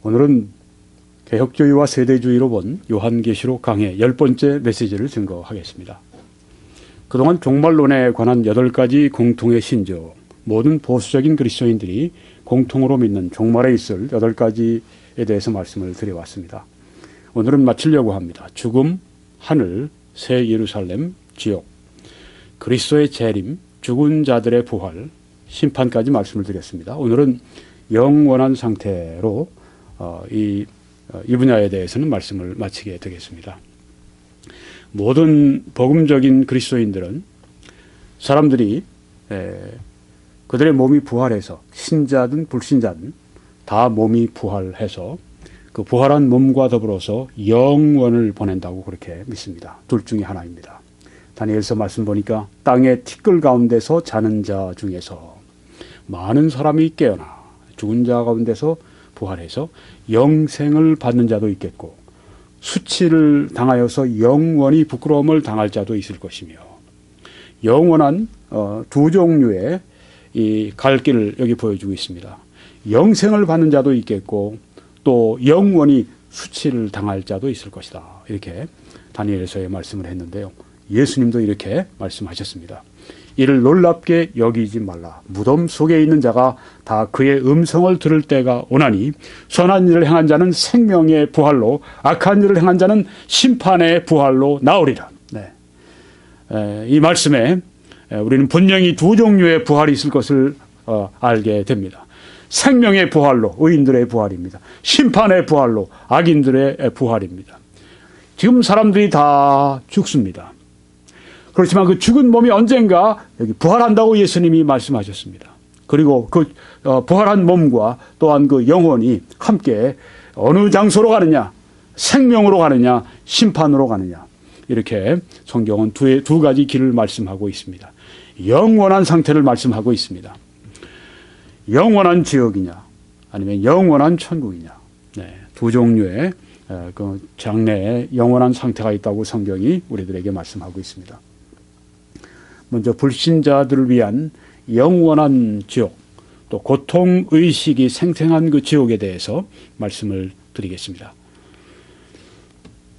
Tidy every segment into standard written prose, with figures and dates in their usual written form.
오늘은 개혁주의와 세대주의로 본 요한계시록 강해 10번째 메시지를 증거하겠습니다. 그동안 종말론에 관한 8가지 공통의 신조, 모든 보수적인 그리스도인들이 공통으로 믿는 종말에 있을 8가지에 대해서 말씀을 드려왔습니다. 오늘은 마치려고 합니다. 죽음, 하늘, 새 예루살렘, 지옥, 그리스도의 재림, 죽은 자들의 부활, 심판까지 말씀을 드렸습니다. 오늘은 영원한 상태로 이 분야에 대해서는 말씀을 마치게 되겠습니다. 모든 복음적인 그리스도인들은 사람들이 그들의 몸이 부활해서 신자든 불신자든 다 몸이 부활해서 그 부활한 몸과 더불어서 영원을 보낸다고 그렇게 믿습니다. 둘 중에 하나입니다. 다니엘서 말씀 보니까 땅의 티끌 가운데서 자는 자 중에서 많은 사람이 깨어나 죽은 자 가운데서 부활해서 영생을 받는 자도 있겠고 수치를 당하여서 영원히 부끄러움을 당할 자도 있을 것이며 영원한 두 종류의 이 갈 길을 여기 보여주고 있습니다. 영생을 받는 자도 있겠고 또 영원히 수치를 당할 자도 있을 것이다. 이렇게 다니엘서에 말씀을 했는데요. 예수님도 이렇게 말씀하셨습니다. 이를 놀랍게 여기지 말라. 무덤 속에 있는 자가 다 그의 음성을 들을 때가 오나니 선한 일을 행한 자는 생명의 부활로 악한 일을 행한 자는 심판의 부활로 나오리라. 네. 이 말씀에 우리는 분명히 두 종류의 부활이 있을 것을 알게 됩니다. 생명의 부활로 의인들의 부활입니다. 심판의 부활로 악인들의 부활입니다. 지금 사람들이 다 죽습니다. 그렇지만 그 죽은 몸이 언젠가 여기 부활한다고 예수님이 말씀하셨습니다. 그리고 그 부활한 몸과 또한 그 영혼이 함께 어느 장소로 가느냐, 생명으로 가느냐, 심판으로 가느냐, 이렇게 성경은 두 가지 길을 말씀하고 있습니다. 영원한 상태를 말씀하고 있습니다. 영원한 지옥이냐, 아니면 영원한 천국이냐, 네, 두 종류의 그 장래에 영원한 상태가 있다고 성경이 우리들에게 말씀하고 있습니다. 먼저 불신자들을 위한 영원한 지옥, 또 고통의식이 생생한 그 지옥에 대해서 말씀을 드리겠습니다.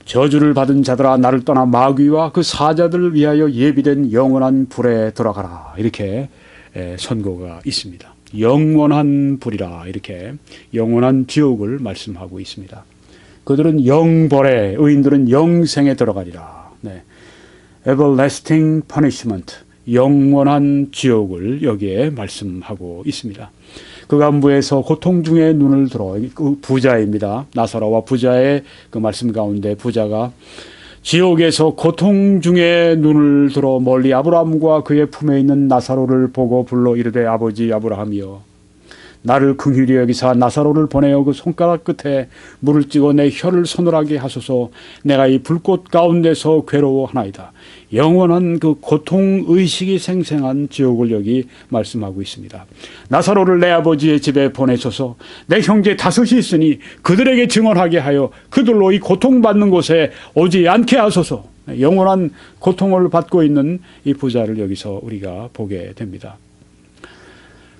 저주를 받은 자들아 나를 떠나 마귀와 그 사자들을 위하여 예비된 영원한 불에 들어가라. 이렇게 선고가 있습니다. 영원한 불이라 이렇게 영원한 지옥을 말씀하고 있습니다. 그들은 영벌에, 의인들은 영생에 들어가리라. 네. everlasting punishment, 영원한 지옥을 여기에 말씀하고 있습니다. 그 간부에서 고통 중에 눈을 들어, 그 부자입니다. 나사로와 부자의 그 말씀 가운데 부자가 지옥에서 고통 중에 눈을 들어 멀리 아브라함과 그의 품에 있는 나사로를 보고 불러 이르되 아버지 아브라함이여 나를 긍휼히 여기사 나사로를 보내어 그 손가락 끝에 물을 찍어 내 혀를 서늘하게 하소서. 내가 이 불꽃 가운데서 괴로워하나이다. 영원한 그 고통의식이 생생한 지옥을 여기 말씀하고 있습니다. 나사로를 내 아버지의 집에 보내소서. 내 형제 다섯이 있으니 그들에게 증언하게 하여 그들로 이 고통받는 곳에 오지 않게 하소서. 영원한 고통을 받고 있는 이 부자를 여기서 우리가 보게 됩니다.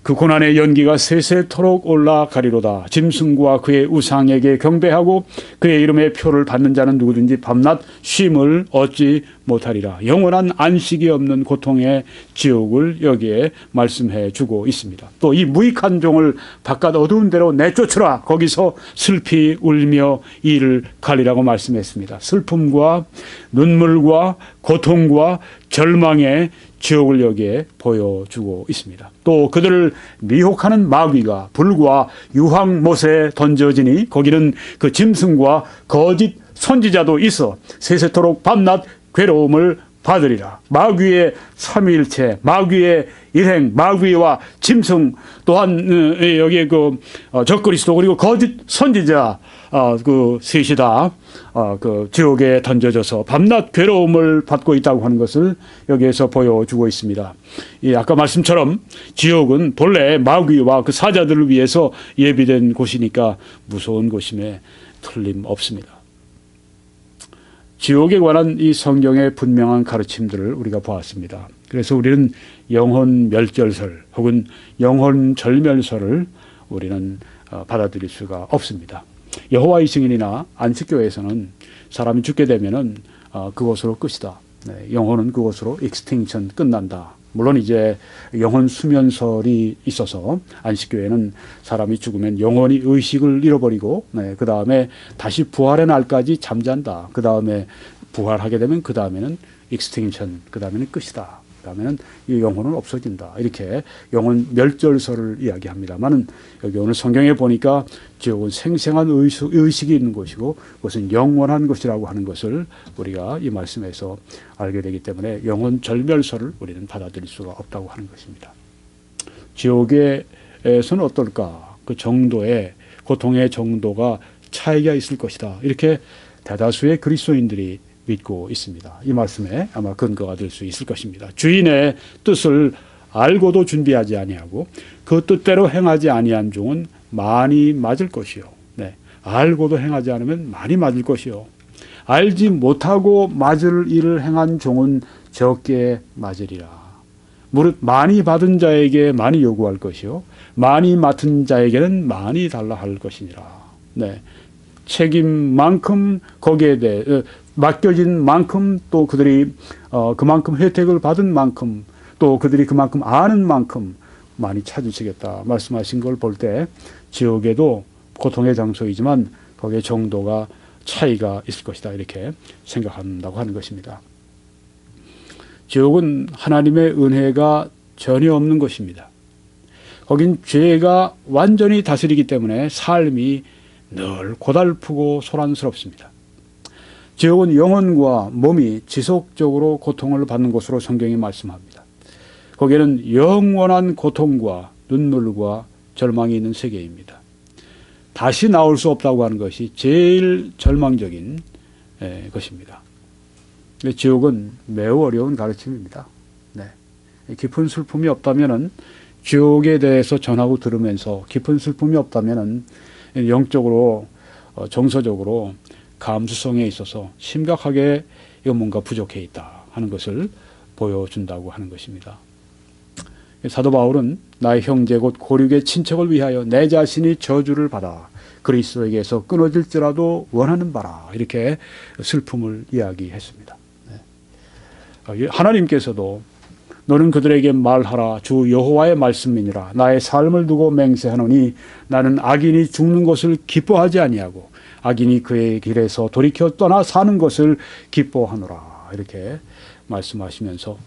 그 고난의 연기가 세세토록 올라가리로다. 짐승과 그의 우상에게 경배하고 그의 이름의 표를 받는 자는 누구든지 밤낮 쉼을 얻지 못하리라. 영원한 안식이 없는 고통의 지옥을 여기에 말씀해 주고 있습니다. 또 이 무익한 종을 바깥 어두운 데로 내쫓으라. 거기서 슬피 울며 이를 갈리라고 말씀했습니다. 슬픔과 눈물과 고통과 절망의 지옥을 여기에 보여주고 있습니다. 또 그들을 미혹하는 마귀가 불과 유황못에 던져지니 거기는 그 짐승과 거짓 선지자도 있어 세세토록 밤낮 괴로움을 받으리라. 마귀의 삼위일체, 마귀의 일행, 마귀와 짐승 또한 여기에 그 적그리스도 그리고 거짓 선지자 그 셋이 다 그 지옥에 던져져서 밤낮 괴로움을 받고 있다고 하는 것을 여기에서 보여주고 있습니다. 이 아까 말씀처럼 지옥은 본래 마귀와 그 사자들을 위해서 예비된 곳이니까 무서운 곳임에 틀림없습니다. 지옥에 관한 이 성경의 분명한 가르침들을 우리가 보았습니다. 그래서 우리는 영혼 멸절설 혹은 영혼 절멸설을 우리는 받아들일 수가 없습니다. 여호와의 증인이나 안식교에서는 사람이 죽게 되면은 그것으로 끝이다. 네, 영혼은 그것으로 extinction 끝난다. 물론 이제 영혼 수면설이 있어서 안식교에는 사람이 죽으면 영혼이 의식을 잃어버리고 네, 그 다음에 다시 부활의 날까지 잠잔다. 그 다음에 부활하게 되면 그 다음에는 extinction, 그 다음에는 끝이다. 그 다음에는 이 영혼은 없어진다. 이렇게 영혼 멸절설을 이야기합니다만은 여기 오늘 성경에 보니까 지옥은 생생한 의식이 있는 곳이고 그것은 영원한 것이라고 하는 것을 우리가 이 말씀에서 알게 되기 때문에 영혼 절멸설을 우리는 받아들일 수가 없다고 하는 것입니다. 지옥에서는 어떨까? 그 정도의 고통의 정도가 차이가 있을 것이다. 이렇게 대다수의 그리스도인들이 믿고 있습니다. 이 말씀에 아마 근거가 될 수 있을 것입니다. 주인의 뜻을 알고도 준비하지 아니하고 그 뜻대로 행하지 아니한 종은 많이 맞을 것이요. 네. 알고도 행하지 않으면 많이 맞을 것이요. 알지 못하고 맞을 일을 행한 종은 적게 맞으리라. 무릇 많이 받은 자에게 많이 요구할 것이요. 많이 맡은 자에게는 많이 달라 할 것이니라. 네. 책임만큼 거기에 대해 맡겨진 만큼 또 그들이 그만큼 혜택을 받은 만큼 또 그들이 그만큼 아는 만큼 많이 찾으시겠다 말씀하신 걸 볼 때 지옥에도 고통의 장소이지만 거기에 정도가 차이가 있을 것이다 이렇게 생각한다고 하는 것입니다. 지옥은 하나님의 은혜가 전혀 없는 것입니다. 거긴 죄가 완전히 다스리기 때문에 삶이 늘 고달프고 소란스럽습니다. 지옥은 영혼과 몸이 지속적으로 고통을 받는 곳으로 성경이 말씀합니다. 거기에는 영원한 고통과 눈물과 절망이 있는 세계입니다. 다시 나올 수 없다고 하는 것이 제일 절망적인 것입니다. 지옥은 매우 어려운 가르침입니다. 네. 깊은 슬픔이 없다면은 지옥에 대해서 전하고 들으면서 깊은 슬픔이 없다면은 영적으로 정서적으로 감수성에 있어서 심각하게 이거 뭔가 부족해 있다 하는 것을 보여준다고 하는 것입니다. 사도 바울은 나의 형제 곧 고륙의 친척을 위하여 내 자신이 저주를 받아 그리스도에게서 끊어질지라도 원하는 바라 이렇게 슬픔을 이야기했습니다. 하나님께서도 너는 그들에게 말하라 주 여호와의 말씀이니라 나의 삶을 두고 맹세하노니 나는 악인이 죽는 것을 기뻐하지 아니하고 악인이 그의 길에서 돌이켜 떠나 사는 것을 기뻐하노라 이렇게 말씀하시면서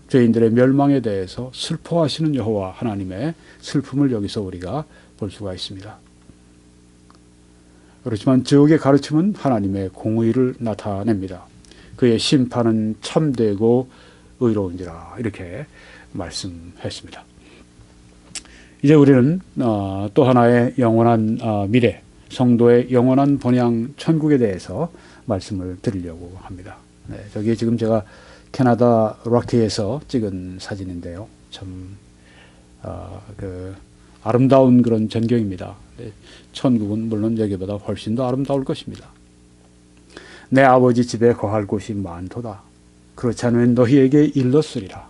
죄인들의 멸망에 대해서 슬퍼하시는 여호와 하나님의 슬픔을 여기서 우리가 볼 수가 있습니다. 그렇지만 지옥의 가르침은 하나님의 공의를 나타냅니다. 그의 심판은 참되고 의로운지라 이렇게 말씀했습니다. 이제 우리는 또 하나의 영원한 미래 성도의 영원한 본향 천국에 대해서 말씀을 드리려고 합니다. 네, 저기 지금 제가 캐나다 락키에서 찍은 사진인데요. 참 아름다운 그런 전경입니다. 네, 천국은 물론 여기보다 훨씬 더 아름다울 것입니다. 내 아버지 집에 거할 곳이 많도다. 그렇지 않으면 너희에게 일렀으리라.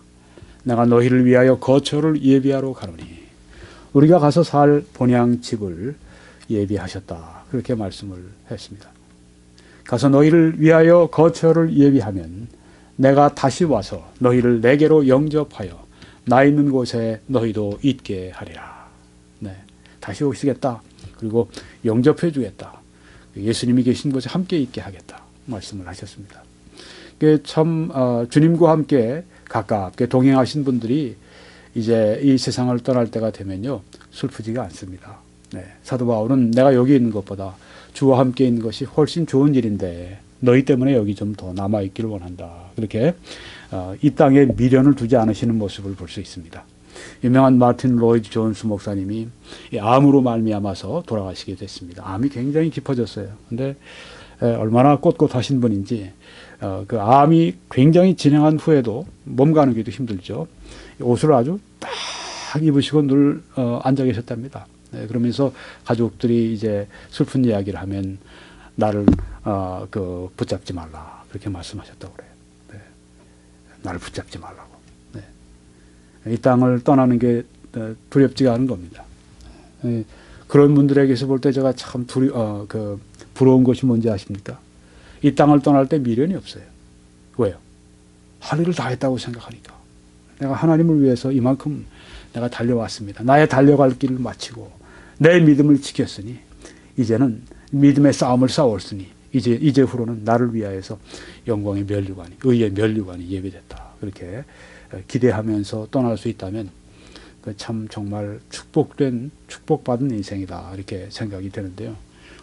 내가 너희를 위하여 거처를 예비하러 가노니 우리가 가서 살 본향 집을 예비하셨다. 그렇게 말씀을 했습니다. 가서 너희를 위하여 거처를 예비하면 내가 다시 와서 너희를 내게로 영접하여 나 있는 곳에 너희도 있게 하리라. 네, 다시 오시겠다. 그리고 영접해 주겠다. 예수님이 계신 곳에 함께 있게 하겠다. 말씀을 하셨습니다. 참 주님과 함께 가깝게 동행하신 분들이 이제 이 세상을 떠날 때가 되면요 슬프지가 않습니다. 네, 사도 바울은 내가 여기 있는 것보다 주와 함께 있는 것이 훨씬 좋은 일인데 너희 때문에 여기 좀 더 남아있기를 원한다. 그렇게 이 땅에 미련을 두지 않으시는 모습을 볼 수 있습니다. 유명한 마틴 로이드 존스 목사님이 암으로 말미암아서 돌아가시게 됐습니다. 암이 굉장히 깊어졌어요. 근데 얼마나 꼿꼿하신 분인지 그 암이 굉장히 진행한 후에도 몸 가누기도 힘들죠. 옷을 아주 딱 입으시고 늘 앉아 계셨답니다. 네, 그러면서 가족들이 이제 슬픈 이야기를 하면 나를 붙잡지 말라 그렇게 말씀하셨다고 그래요. 네, 나를 붙잡지 말라고. 네, 이 땅을 떠나는 게 두렵지가 않은 겁니다. 네, 그런 분들에게서 볼 때 제가 참 부러운 것이 뭔지 아십니까? 이 땅을 떠날 때 미련이 없어요. 왜요? 할 일을 다 했다고 생각하니까. 내가 하나님을 위해서 이만큼 내가 달려왔습니다. 나의 달려갈 길을 마치고 내 믿음을 지켰으니 이제는 믿음의 싸움을 싸웠으니 이제 후로는 나를 위하여서 영광의 면류관이, 의의 면류관이 예비됐다. 그렇게 기대하면서 떠날 수 있다면 참 정말 축복받은 인생이다. 이렇게 생각이 되는데요.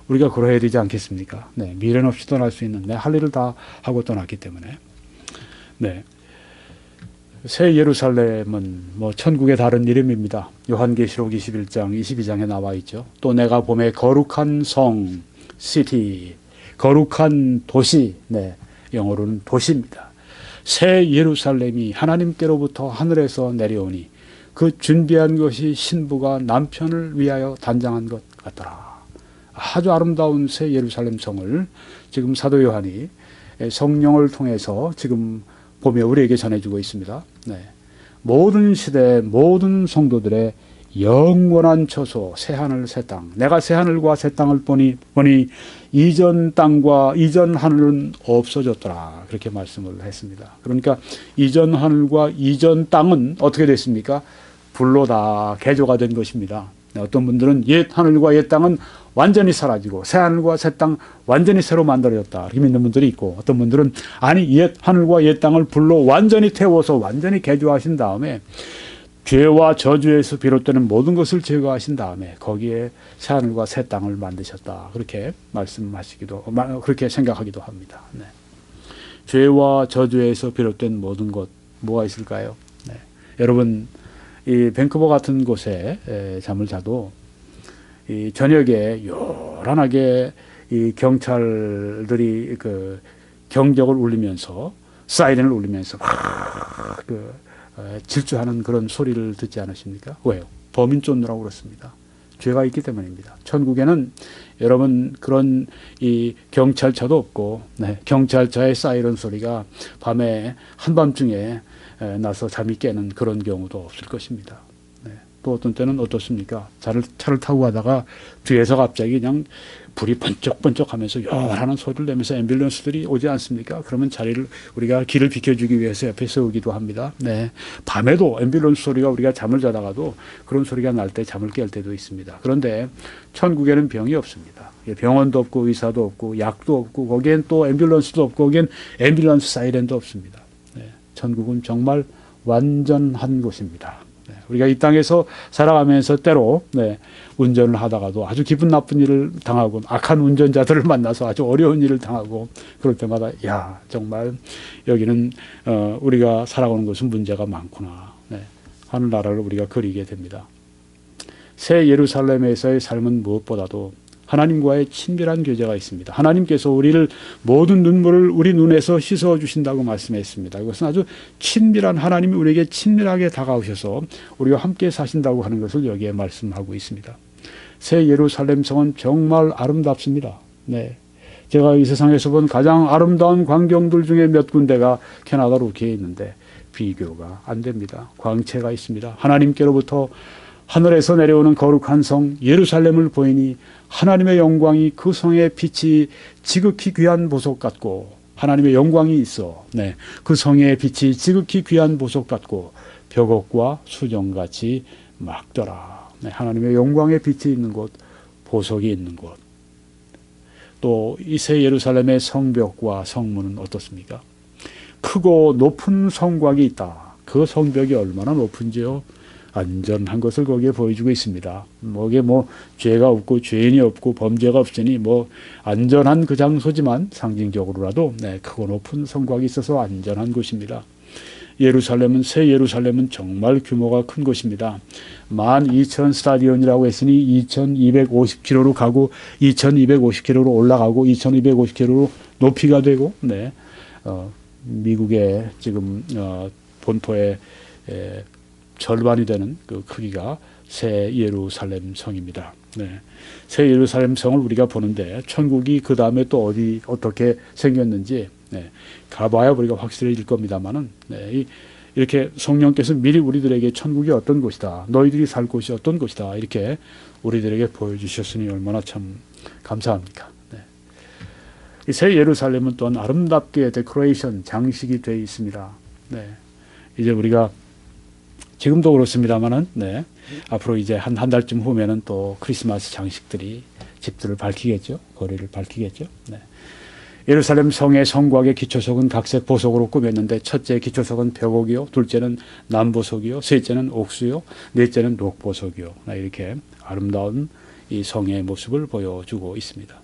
우리가 그러해야 되지 않겠습니까? 네, 미련 없이 떠날 수 있는, 내 할 일을 다 하고 떠났기 때문에. 네. 새 예루살렘은 뭐 천국의 다른 이름입니다. 요한계시록 21장, 22장에 나와 있죠. 또 내가 봄에 거룩한 성, 시티, 거룩한 도시, 네, 영어로는 도시입니다. 새 예루살렘이 하나님께로부터 하늘에서 내려오니 그 준비한 것이 신부가 남편을 위하여 단장한 것 같더라. 아주 아름다운 새 예루살렘 성을 지금 사도 요한이 성령을 통해서 지금 보며 우리에게 전해주고 있습니다. 네. 모든 시대 모든 성도들의 영원한 처소, 새하늘 새 땅. 내가 새하늘과 새 땅을 보니 이전 땅과 이전 하늘은 없어졌더라. 그렇게 말씀을 했습니다. 그러니까 이전 하늘과 이전 땅은 어떻게 됐습니까? 불로 다 개조가 된 것입니다. 어떤 분들은 옛 하늘과 옛 땅은 완전히 사라지고 새 하늘과 새 땅 완전히 새로 만들어졌다 이렇게 믿는 분들이 있고, 어떤 분들은 아니 옛 하늘과 옛 땅을 불로 완전히 태워서 완전히 개조하신 다음에 죄와 저주에서 비롯되는 모든 것을 제거하신 다음에 거기에 새 하늘과 새 땅을 만드셨다. 그렇게 말씀하시기도, 그렇게 생각하기도 합니다. 네. 죄와 저주에서 비롯된 모든 것, 뭐가 있을까요? 네. 여러분, 이 밴쿠버 같은 곳에 잠을 자도 이 저녁에 요란하게 이 경찰들이 그 경적을 울리면서, 사이렌을 울리면서 질주하는 그런 소리를 듣지 않으십니까? 왜요? 범인 쫓느라고 그렇습니다. 죄가 있기 때문입니다. 천국에는 여러분 그런 이 경찰차도 없고, 네, 경찰차의 사이렌 소리가 밤에 한밤중에 나서 잠이 깨는 그런 경우도 없을 것입니다. 네. 또 어떤 때는 어떻습니까? 차를 타고 가다가 뒤에서 갑자기 그냥 불이 번쩍번쩍 하면서 요란한 소리를 내면서 앰뷸런스들이 오지 않습니까? 그러면 우리가 길을 비켜주기 위해서 옆에 세우기도 합니다. 네. 밤에도 앰뷸런스 소리가, 우리가 잠을 자다가도 그런 소리가 날 때 잠을 깰 때도 있습니다. 그런데 천국에는 병이 없습니다. 병원도 없고 의사도 없고 약도 없고 거기엔 또 앰뷸런스도 없고 거기엔 앰뷸런스 사이렌도 없습니다. 네. 천국은 정말 완전한 곳입니다. 네. 우리가 이 땅에서 살아가면서 때로 운전을 하다가도 아주 기분 나쁜 일을 당하고 악한 운전자들을 만나서 아주 어려운 일을 당하고 그럴 때마다 정말 여기는 우리가 살아가는 것은 문제가 많구나. 네. 하늘나라를 우리가 그리게 됩니다. 새 예루살렘에서의 삶은 무엇보다도 하나님과의 친밀한 교제가 있습니다. 하나님께서 우리를 모든 눈물을 우리 눈에서 씻어 주신다고 말씀했습니다. 이것은 아주 친밀한, 하나님이 우리에게 친밀하게 다가오셔서 우리와 함께 사신다고 하는 것을 여기에 말씀하고 있습니다. 새 예루살렘 성은 정말 아름답습니다. 네. 제가 이 세상에서 본 가장 아름다운 광경들 중에 몇 군데가 캐나다 루키에 있는데 비교가 안 됩니다. 광채가 있습니다. 하나님께로부터 하늘에서 내려오는 거룩한 성 예루살렘을 보이니 하나님의 영광이 그 성의 빛이 지극히 귀한 보석 같고, 하나님의 영광이 있어 그 성의 빛이 지극히 귀한 보석 같고 벽옥과 수정같이 막더라. 하나님의 영광의 빛이 있는 곳, 보석이 있는 곳. 또 이 새 예루살렘의 성벽과 성문은 어떻습니까? 크고 높은 성곽이 있다. 그 성벽이 얼마나 높은지요? 안전한 것을 거기에 보여주고 있습니다. 거기에 죄가 없고 죄인이 없고 범죄가 없으니 안전한 그 장소지만 상징적으로라도 크고 높은 성곽이 있어서 안전한 곳입니다. 새 예루살렘은 정말 규모가 큰 곳입니다. 12,000 스타디온이라고 했으니 2,250km로 가고 2,250km로 올라가고 2,250km로 높이가 되고, 미국의 지금 본토의 절반이 되는 그 크기가 새 예루살렘 성입니다. 새 예루살렘 성을 우리가 보는데 천국이 그 다음에 또 어떻게 생겼는지 가봐야 우리가 확실해질 겁니다만은 이렇게 성령께서 미리 우리들에게 천국이 어떤 곳이다, 너희들이 살 곳이 어떤 곳이다, 이렇게 우리들에게 보여주셨으니 얼마나 참 감사합니까. 네. 이 새 예루살렘은 또한 아름답게 데코레이션, 장식이 되어 있습니다. 네. 이제 우리가 지금도 그렇습니다만은, 네. 앞으로 이제 한 달쯤 후면은 또 크리스마스 장식들이 집들을 밝히겠죠. 거리를 밝히겠죠. 네. 예루살렘 성의 성곽의 기초석은 각색 보석으로 꾸몄는데, 첫째 기초석은 벽옥이요, 둘째는 남보석이요, 셋째는 옥수요, 넷째는 녹보석이요. 이렇게 아름다운 이 성의 모습을 보여주고 있습니다.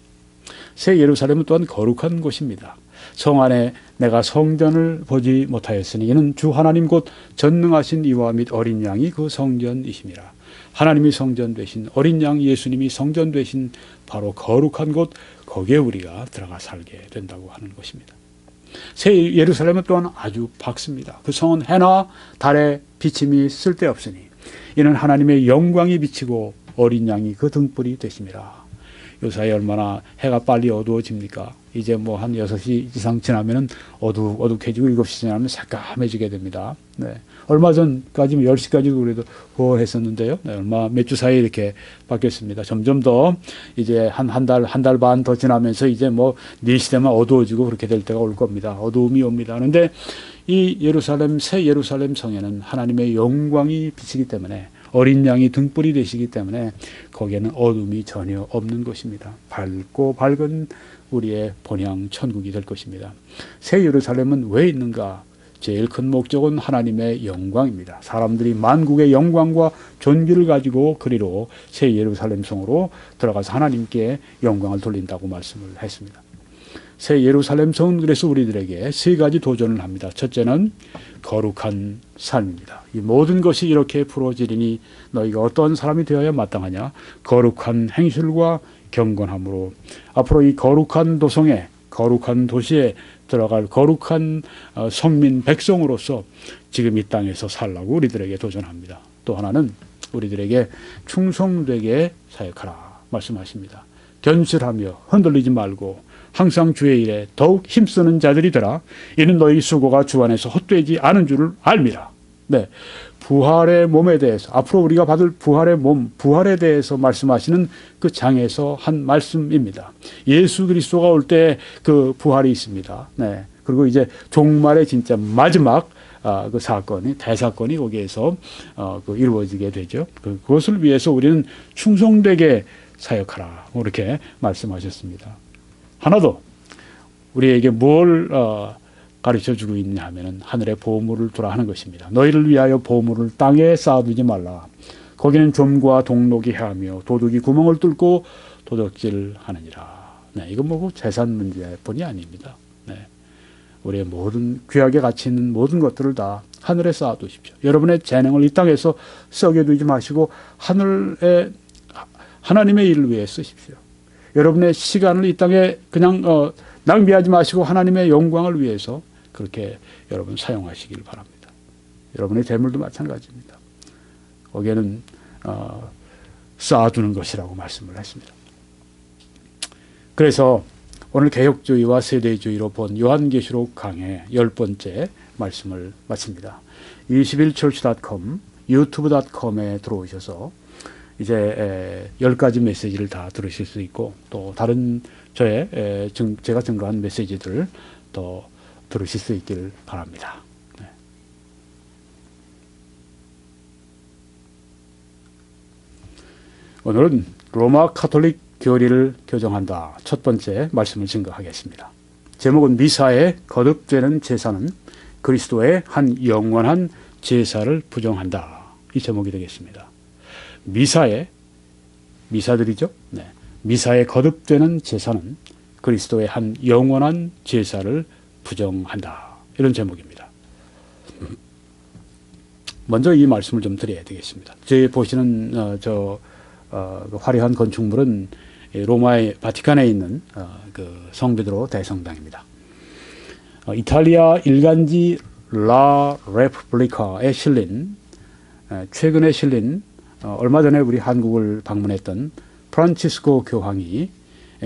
새 예루살렘은 또한 거룩한 곳입니다. 성 안에 내가 성전을 보지 못하였으니 이는 주 하나님 곧 전능하신 이와 및 어린 양이 그 성전이심이라. 하나님이 성전 되신, 어린 양 예수님이 성전 되신 바로 거룩한 곳, 거기에 우리가 들어가 살게 된다고 하는 것입니다. 새 예루살렘은 또한 아주 밝습니다. 그 성은 해나 달의 비침이 쓸데없으니 이는 하나님의 영광이 비치고 어린 양이 그 등불이 되심이라. 요사이 얼마나 해가 빨리 어두워집니까? 이제 뭐 한 6시 이상 지나면은 어둑해지고 7시 지나면 새까매지게 됩니다. 네. 얼마 전까지 10시까지도 그래도 호했었는데요. 네. 몇 주 사이에 이렇게 바뀌었습니다. 점점 더 이제 한 달 반 더 지나면서 이제 뭐 4시 되면 어두워지고 그렇게 될 때가 올 겁니다. 어두움이 옵니다. 그런데 이 예루살렘, 새 예루살렘 성에는 하나님의 영광이 비치기 때문에, 어린 양이 등불이 되시기 때문에 거기에는 어둠이 전혀 없는 것입니다. 밝고 밝은 우리의 본향 천국이 될 것입니다. 새 예루살렘은 왜 있는가? 제일 큰 목적은 하나님의 영광입니다. 사람들이 만국의 영광과 존귀를 가지고 그리로 새 예루살렘 성으로 들어가서 하나님께 영광을 돌린다고 말씀을 했습니다. 새 예루살렘 성은 그래서 우리들에게 3가지 도전을 합니다. 첫째는 거룩한 삶입니다. 이 모든 것이 이렇게 풀어지리니 너희가 어떤 사람이 되어야 마땅하냐? 거룩한 행실과 경건함으로. 앞으로 이 거룩한 도성에, 거룩한 도시에 들어갈 거룩한 성민 백성으로서 지금 이 땅에서 살라고 우리들에게 도전합니다. 또 하나는 우리들에게 충성되게 사역하라 말씀하십니다. 견실하며 흔들리지 말고 항상 주의 일에 더욱 힘쓰는 자들이 되라. 이는 너희 수고가 주 안에서 헛되지 않은 줄을 알미라. 네, 부활의 몸에 대해서, 앞으로 우리가 받을 부활의 몸, 부활에 대해서 말씀하시는 그 장에서 한 말씀입니다. 예수 그리스도가 올 때 그 부활이 있습니다. 네, 그리고 이제 종말의 진짜 마지막 그 사건이, 대사건이 거기에서 이루어지게 되죠. 그것을 위해서 우리는 충성되게 사역하라, 이렇게 말씀하셨습니다. 하나 더 우리에게 뭘 가르쳐주고 있냐 하면은 하늘에 보물을 두라 하는 것입니다. 너희를 위하여 보물을 땅에 쌓아두지 말라. 거기는 좀과 동록이 해하며 도둑이 구멍을 뚫고 도적질하느니라. 네, 이건 뭐 재산 문제뿐이 아닙니다. 네, 우리의 모든 귀하게 가치 있는 모든 것들을 다 하늘에 쌓아두십시오. 여러분의 재능을 이 땅에서 썩여 두지 마시고 하늘에 하나님의 일을 위해 쓰십시오. 여러분의 시간을 이 땅에 그냥 낭비하지 마시고 하나님의 영광을 위해서 그렇게 여러분 사용하시길 바랍니다. 여러분의 재물도 마찬가지입니다. 거기에는 쌓아두는 것이라고 말씀을 했습니다. 그래서 오늘 개혁주의와 세대주의로 본 요한계시록 강의 10번째 말씀을 마칩니다. 21church.com, 유튜브.com에 들어오셔서 이제 10가지 메시지를 다 들으실 수 있고, 또 다른 제가 증거한 메시지들을 더 들으실 수 있길 바랍니다. 네. 오늘은 로마 카톨릭 교리를 교정한다. 첫 번째 말씀을 증거하겠습니다. 제목은 미사에 거듭되는 제사는 그리스도의 한 영원한 제사를 부정한다. 이 제목이 되겠습니다. 미사들이죠. 네. 미사에 거듭되는 제사는 그리스도의 한 영원한 제사를 부정한다. 이런 제목입니다. 먼저 이 말씀을 좀 드려야 되겠습니다. 저희 보시는 화려한 건축물은 로마의 바티칸에 있는 그 성베드로 대성당입니다. 이탈리아 일간지 라 레프블리카에 최근에 실린 얼마 전에 우리 한국을 방문했던 프란치스코 교황이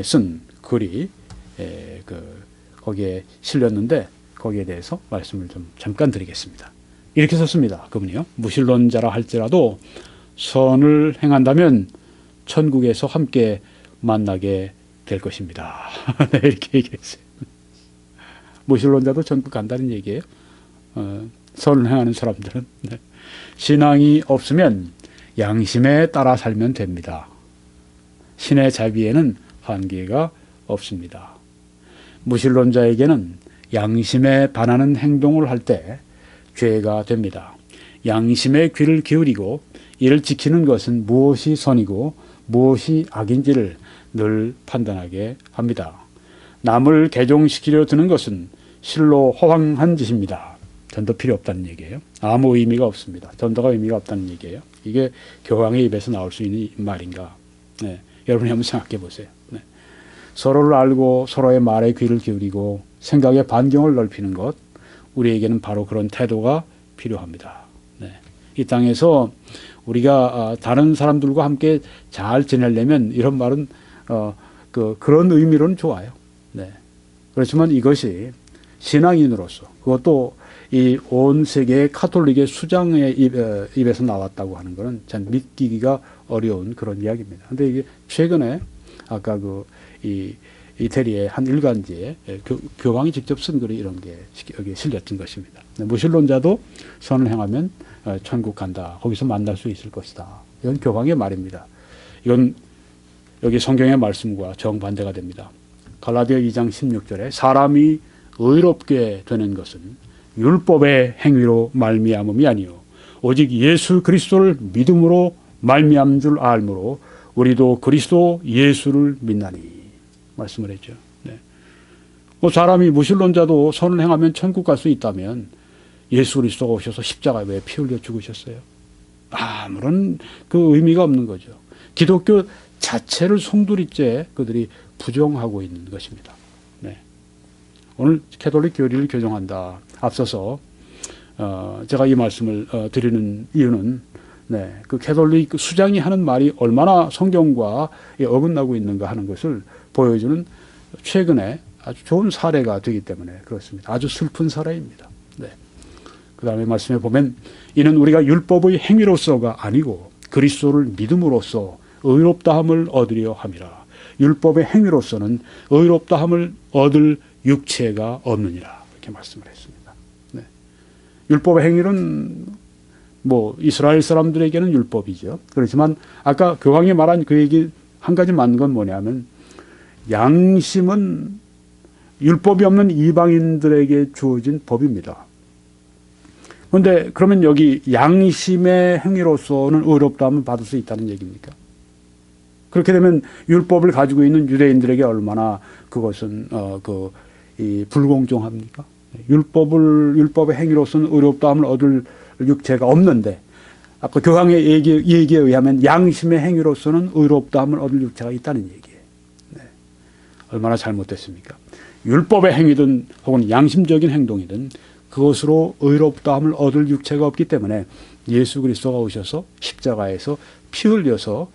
쓴 글이 거기에 실렸는데 거기에 대해서 말씀을 좀 잠깐 드리겠습니다. 이렇게 썼습니다. 그분이요. 무신론자라 할지라도 선을 행한다면 천국에서 함께 만나게 될 것입니다. 네, 이렇게 얘기했어요. 무신론자도 천국 간다는 얘기예요. 선을 행하는 사람들은. 네. 신앙이 없으면 양심에 따라 살면 됩니다. 신의 자비에는 한계가 없습니다. 무신론자에게는 양심에 반하는 행동을 할 때 죄가 됩니다. 양심의 귀를 기울이고 이를 지키는 것은 무엇이 선이고 무엇이 악인지를 늘 판단하게 합니다. 남을 개종시키려 드는 것은 실로 허황한 짓입니다. 전도 필요 없다는 얘기예요. 아무 의미가 없습니다. 전도가 의미가 없다는 얘기예요. 이게 교황의 입에서 나올 수 있는 말인가? 네. 여러분이 한번 생각해 보세요. 네. 서로를 알고 서로의 말에 귀를 기울이고 생각의 반경을 넓히는 것, 우리에게는 바로 그런 태도가 필요합니다. 네. 이 땅에서 우리가 다른 사람들과 함께 잘 지내려면 이런 말은 그런 의미로는 좋아요. 네. 그렇지만 이것이 신앙인으로서 그것도 이 온 세계의 카톨릭의 수장의 입에서 나왔다고 하는 것은 참 믿기기가 어려운 그런 이야기입니다. 근데 이게 최근에 아까 이태리의 한 일간지에 교황이 직접 쓴 글이 이런 게 여기에 실렸던 것입니다. 무신론자도 선을 행하면 천국 간다. 거기서 만날 수 있을 것이다. 이건 교황의 말입니다. 이건 여기 성경의 말씀과 정반대가 됩니다. 갈라디아 2장 16절에 사람이 의롭게 되는 것은 율법의 행위로 말미암음이 아니요 오직 예수 그리스도를 믿음으로 말미암은 줄 알므로 우리도 그리스도 예수를 믿나니 말씀을 했죠. 네. 사람이 무신론자도 선을 행하면 천국 갈 수 있다면 예수 그리스도가 오셔서 십자가에 왜 피 흘려 죽으셨어요? 아무런 그 의미가 없는 거죠. 기독교 자체를 송두리째 그들이 부정하고 있는 것입니다. 네. 오늘 캐톨릭 교리를 교정한다. 앞서서 제가 이 말씀을 드리는 이유는 네, 그 캐톨릭 수장이 하는 말이 얼마나 성경과 어긋나고 있는가 하는 것을 보여주는 최근에 아주 좋은 사례가 되기 때문에 그렇습니다. 아주 슬픈 사례입니다. 네. 그 다음에 말씀에 보면 이는 우리가 율법의 행위로서가 아니고 그리스도를 믿음으로써 의롭다함을 얻으려 함이라. 율법의 행위로서는 의롭다함을 얻을 육체가 없느니라. 이렇게 말씀을 했습니다. 네. 율법의 행위는 이스라엘 사람들에게는 율법이죠. 그렇지만 아까 교황이 말한 그 얘기 한 가지 맞는 건 뭐냐면 양심은 율법이 없는 이방인들에게 주어진 법입니다. 그런데 그러면 여기 양심의 행위로서는 의롭다함을 받을 수 있다는 얘기입니까? 그렇게 되면 율법을 가지고 있는 유대인들에게 얼마나 그것은 불공정합니까? 율법의 행위로서는 의롭다함을 얻을 육체가 없는데 아까 교황의 얘기에 의하면 양심의 행위로서는 의롭다함을 얻을 육체가 있다는 얘기예요. 네. 얼마나 잘못됐습니까? 율법의 행위든 혹은 양심적인 행동이든 그것으로 의롭다함을 얻을 육체가 없기 때문에 예수 그리스도가 오셔서 십자가에서 피 흘려서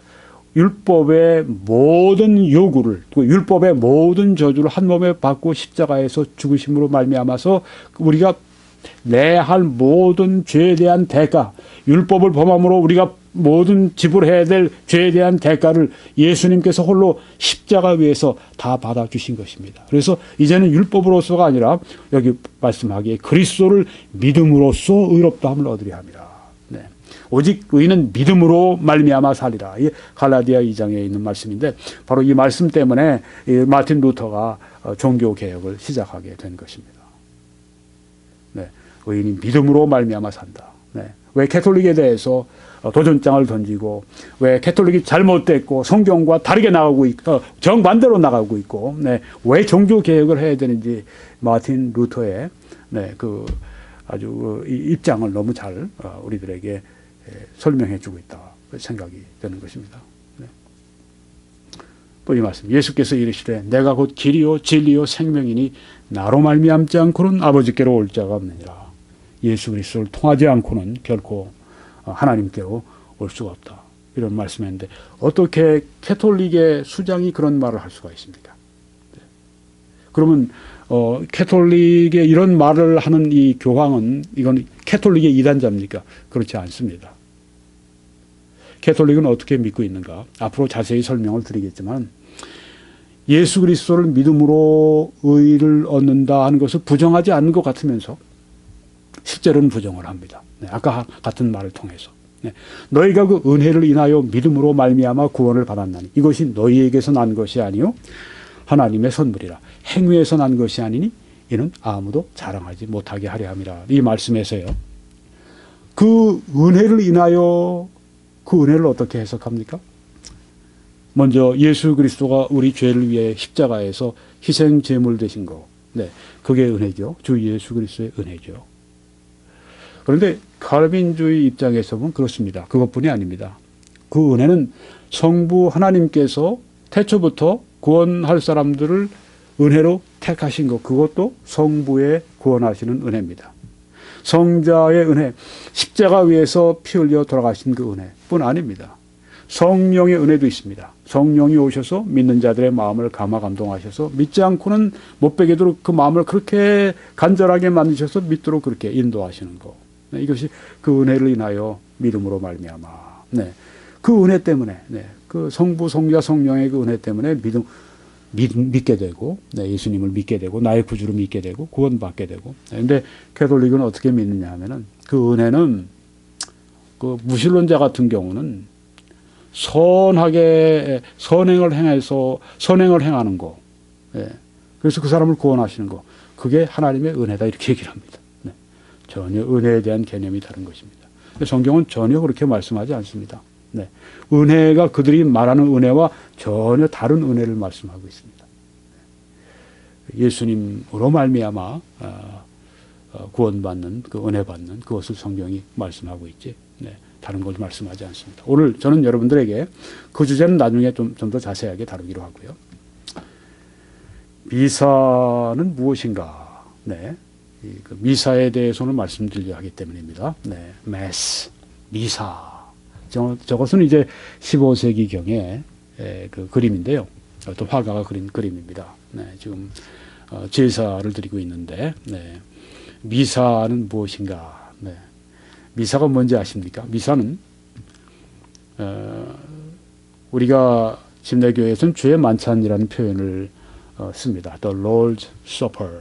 율법의 모든 요구를 또 율법의 모든 저주를 한 몸에 받고 십자가에서 죽으심으로 말미암아서 우리가 내야 할 모든 죄에 대한 대가, 율법을 범함으로 우리가 모든 지불해야 될 죄에 대한 대가를 예수님께서 홀로 십자가 위에서 다 받아주신 것입니다. 그래서 이제는 율법으로서가 아니라 여기 말씀하기에 그리스도를 믿음으로써 의롭다함을 얻으려 함이라. 네. 오직 의인은 믿음으로 말미암아 살리라. 이 갈라디아 2장에 있는 말씀인데 바로 이 말씀 때문에 마틴 루터가 종교개혁을 시작하게 된 것입니다. 네. 의인이 믿음으로 말미암아 산다. 네. 왜 캐톨릭에 대해서 도전장을 던지고 왜 캐톨릭이 잘못됐고 성경과 다르게 나가고 있고 정반대로 나가고 있고 네. 왜 종교개혁을 해야 되는지 마틴 루터의 네. 아주 입장을 너무 잘 우리들에게 설명해 주고 있다 생각이 되는 것입니다. 네. 또 이 말씀 예수께서 이르시되 내가 곧 길이요 진리요 생명이니 나로 말미암지 않고는 아버지께로 올 자가 없느니라. 예수 그리스도를 통하지 않고는 결코 하나님께로 올 수가 없다. 이런 말씀했는데 어떻게 캐톨릭의 수장이 그런 말을 할 수가 있습니까? 네. 그러면 캐톨릭의 이런 말을 하는 이 교황은 이건 캐톨릭의 이단자입니까? 그렇지 않습니다. 캐톨릭은 어떻게 믿고 있는가? 앞으로 자세히 설명을 드리겠지만 예수 그리스도를 믿음으로 의를 얻는다 하는 것을 부정하지 않는 것 같으면서 실제로는 부정을 합니다. 네, 아까 같은 말을 통해서. 네, 너희가 그 은혜를 인하여 믿음으로 말미암아 구원을 받았나니 이것이 너희에게서 난 것이 아니요 하나님의 선물이라. 행위에서 난 것이 아니니 이는 아무도 자랑하지 못하게 하려 함이라. 이 말씀에서요. 그 은혜를 인하여 그 은혜를 어떻게 해석합니까? 먼저 예수 그리스도가 우리 죄를 위해 십자가에서 희생 제물 되신 거. 네, 그게 은혜죠. 주 예수 그리스도의 은혜죠. 그런데 칼빈주의 입장에서 보면 그렇습니다. 그것뿐이 아닙니다. 그 은혜는 성부 하나님께서 태초부터 구원할 사람들을 은혜로 택하신 것, 그것도 성부의 구원하시는 은혜입니다. 성자의 은혜, 십자가 위에서 피 흘려 돌아가신 그 은혜뿐 아닙니다. 성령의 은혜도 있습니다. 성령이 오셔서 믿는 자들의 마음을 감화 감동하셔서 믿지 않고는 못 베게도록 그 마음을 그렇게 간절하게 만드셔서 믿도록 그렇게 인도하시는 것. 네, 이것이 그 은혜를 인하여 믿음으로 말미암아. 네, 그 은혜 때문에, 네, 그 성부, 성자, 성령의 그 은혜 때문에 믿게 되고, 네, 예수님을 믿게 되고, 나의 구주를 믿게 되고, 구원받게 되고. 그런데 캐톨릭은 어떻게 믿느냐 하면은 그 은혜는 그 무신론자 같은 경우는 선하게 선행을 행하는 거, 네, 그래서 그 사람을 구원하시는 거, 그게 하나님의 은혜다 이렇게 얘기를 합니다. 네, 전혀 은혜에 대한 개념이 다른 것입니다. 성경은 전혀 그렇게 말씀하지 않습니다. 네, 은혜가 그들이 말하는 은혜와 전혀 다른 은혜를 말씀하고 있습니다. 예수님으로 말미암아 구원받는 그 은혜 받는 그것을 성경이 말씀하고 있지. 네, 다른 걸 말씀하지 않습니다. 오늘 저는 여러분들에게 그 주제는 나중에 좀 더 자세하게 다루기로 하고요. 미사는 무엇인가? 네, 그 미사에 대해서는 말씀드리려 하기 때문입니다. 네, 메스, 미사. 저것은 이제 15세기경의 그 그림인데요. 어떤 화가가 그린 그림입니다. 네, 지금 제사를 드리고 있는데, 네, 미사는 무엇인가? 네, 미사가 뭔지 아십니까? 미사는 우리가 침례교회에서는 주의 만찬이라는 표현을 씁니다. The Lord's Supper.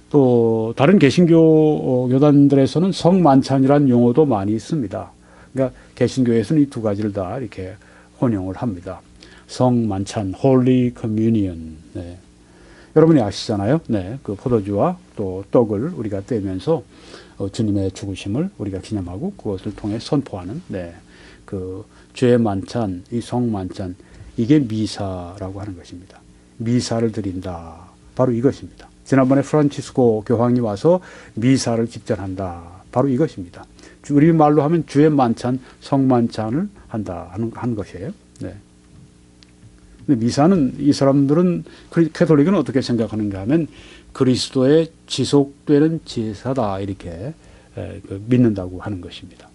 또 다른 개신교 교단들에서는 성만찬이라는 용어도 많이 씁니다. 그러니까 개신교에서는 이 두 가지를 다 이렇게 혼용을 합니다. 성만찬, Holy Communion. 네. 여러분이 아시잖아요. 네, 그 포도주와 또 떡을 우리가 떼면서 주님의 죽으심을 우리가 기념하고 그것을 통해 선포하는, 네, 그 죄의 만찬, 이 성만찬, 이게 미사라고 하는 것입니다. 미사를 드린다. 바로 이것입니다. 지난번에 프란치스코 교황이 와서 미사를 집전한다. 바로 이것입니다. 우리 말로 하면 주의 만찬, 성만찬을 한다 하는 것이에요. 네. 근데 미사는 이 사람들은, 캐톨릭은 어떻게 생각하는가 하면 그리스도의 지속되는 제사다 이렇게 믿는다고 하는 것입니다.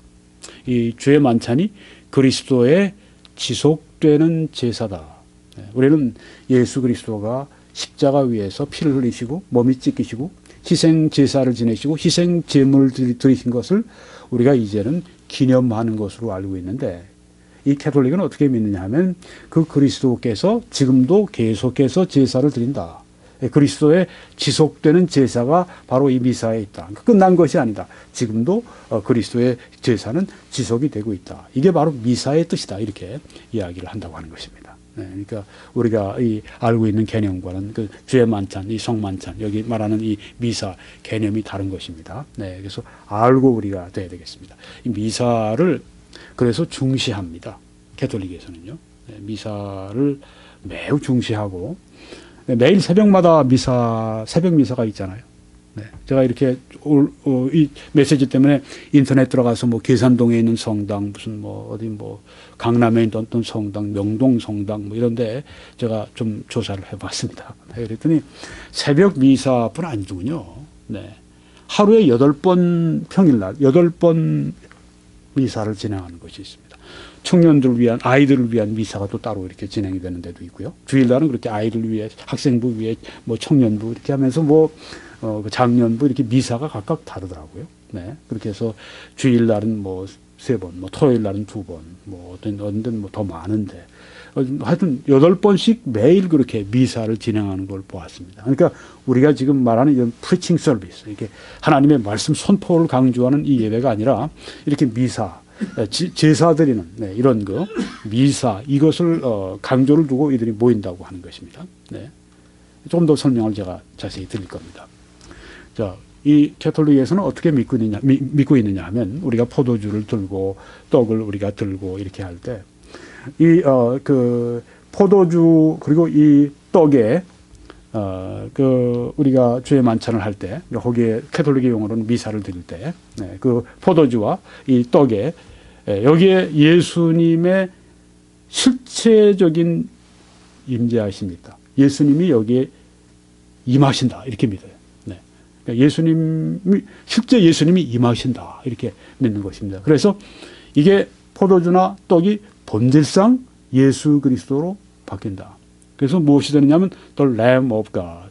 이 주의 만찬이 그리스도의 지속되는 제사다. 우리는 예수 그리스도가 십자가 위에서 피를 흘리시고 몸이 찢기시고 희생 제사를 지내시고 희생 제물을 드리신 것을 우리가 이제는 기념하는 것으로 알고 있는데, 이 캐톨릭은 어떻게 믿느냐 하면 그 그리스도께서 지금도 계속해서 제사를 드린다. 그리스도의 지속되는 제사가 바로 이 미사에 있다. 끝난 것이 아니다. 지금도 그리스도의 제사는 지속이 되고 있다. 이게 바로 미사의 뜻이다. 이렇게 이야기를 한다고 하는 것입니다. 네, 그러니까 우리가 이 알고 있는 개념과는 그 주의 만찬, 이 성만찬, 여기 말하는 이 미사 개념이 다른 것입니다. 네, 그래서 알고 우리가 돼야 되겠습니다. 이 미사를 그래서 중시합니다. 캐톨릭에서는요. 네, 미사를 매우 중시하고, 네, 매일 새벽마다 새벽 미사가 있잖아요. 네, 제가 이렇게 이 메시지 때문에 인터넷 들어가서 뭐 계산동에 있는 성당, 무슨 뭐 어디 뭐 강남에 있는 어떤 성당, 명동 성당 뭐 이런데 제가 좀 조사를 해봤습니다. 네, 그랬더니 새벽 미사뿐 아니더군요. 네, 하루에 8번 평일날 8번 미사를 진행하는 것이 있습니다. 청년들을 위한, 아이들을 위한 미사가 또 따로 이렇게 진행이 되는 데도 있고요. 주일날은 그렇게 아이들을 위해, 학생부 위해, 뭐 청년부 이렇게 하면서 그 장년부 이렇게 미사가 각각 다르더라고요. 네. 그렇게 해서 주일날은 뭐 3번, 뭐 토요일날은 2번, 뭐 어떤 데는 뭐 더 많은데, 하여튼 8번씩 매일 그렇게 미사를 진행하는 걸 보았습니다. 그러니까 우리가 지금 말하는 이런 프리칭 서비스, 이렇게 하나님의 말씀 선포를 강조하는 이 예배가 아니라 이렇게 미사, 제사 드리는 이런 미사, 이것을 강조를 두고 이들이 모인다고 하는 것입니다. 네. 조금 더 설명을 제가 자세히 드릴 겁니다. 자, 이 캐톨릭에서는 어떻게 믿고 있느냐 하면, 우리가 포도주를 들고 떡을 우리가 들고 이렇게 할 때, 그 포도주 그리고 이 떡에 우리가 주의 만찬을 할 때, 거기에 캐톨릭의 용어로는 미사를 드릴 때, 그 포도주와 이 떡에 여기에 예수님의 실체적인 임재하십니다. 예수님이 여기에 임하신다 이렇게 믿어요. 네. 실제 예수님이 임하신다 이렇게 믿는 것입니다. 그래서 이게 포도주나 떡이 본질상 예수 그리스도로 바뀐다. 그래서 무엇이 되느냐면 The Lamb of God,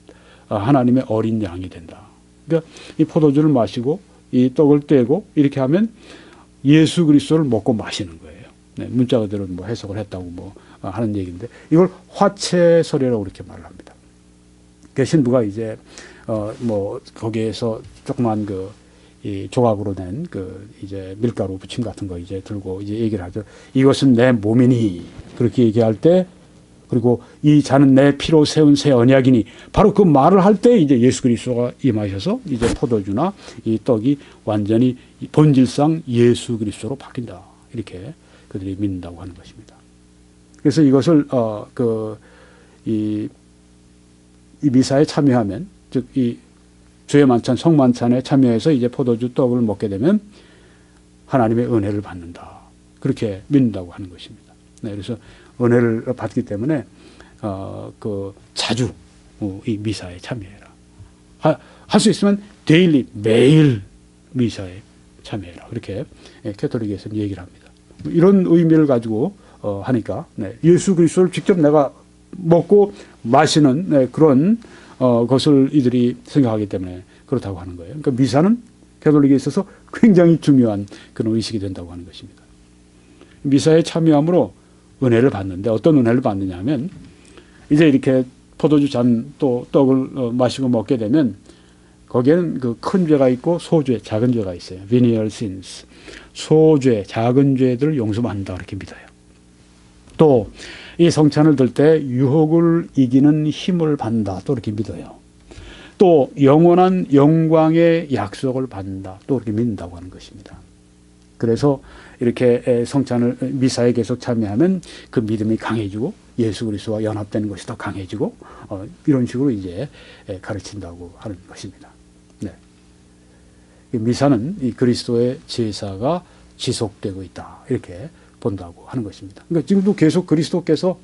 하나님의 어린 양이 된다. 그러니까 이 포도주를 마시고 이 떡을 떼고 이렇게 하면 예수 그리스도를 먹고 마시는 거예요. 네, 문자 그대로 뭐 해석을 했다고 하는 얘기인데, 이걸 화채설이라고 그렇게 말을 합니다. 그 신부가 이제 거기에서 조그만 이 조각으로 낸 이제 밀가루 부침 같은 거 이제 들고 이제 얘기를 하죠. 이것은 내 몸이니, 그렇게 얘기할 때, 그리고 이 잔은 내 피로 세운 새 언약이니, 바로 그 말을 할 때 이제 예수 그리스도가 임하셔서 이제 포도주나 이 떡이 완전히 본질상 예수 그리스도로 바뀐다. 이렇게 그들이 믿는다고 하는 것입니다. 그래서 이것을 이 미사에 참여하면, 즉 이 주의 만찬, 성만찬에 참여해서 이제 포도주 떡을 먹게 되면 하나님의 은혜를 받는다. 그렇게 믿는다고 하는 것입니다. 네, 그래서 은혜를 받기 때문에 자주 이 미사에 참여해라. 할 수 있으면 데일리, 매일 미사에 참여해라. 그렇게 캐톨릭에서는 얘기를 합니다. 이런 의미를 가지고 하니까 예수 그리스도를 직접 내가 먹고 마시는 그런 것을 이들이 생각하기 때문에 그렇다고 하는 거예요. 그러니까 미사는 캐톨릭에 있어서 굉장히 중요한 그런 의식이 된다고 하는 것입니다. 미사에 참여함으로 은혜를 받는데, 어떤 은혜를 받느냐 하면, 이제 이렇게 포도주 잔 또 떡을 마시고 먹게 되면 거기에는 그 큰 죄가 있고 소죄, 작은 죄가 있어요. venial sins. 소죄, 작은 죄들을 용서받는다 그렇게 믿어요. 또 이 성찬을 들 때 유혹을 이기는 힘을 받는다 또 이렇게 믿어요. 또 영원한 영광의 약속을 받는다 또 이렇게 믿는다고 하는 것입니다. 그래서 이렇게 성찬을 미사에 계속 참여하면 그 믿음이 강해지고 예수 그리스도와 연합되는 것이 더 강해지고 이런 식으로 이제 가르친다고 하는 것입니다. 네. 미사는 이 그리스도의 제사가 지속되고 있다 이렇게 본다고 하는 것입니다. 그러니까 지금도 계속 그리스도께서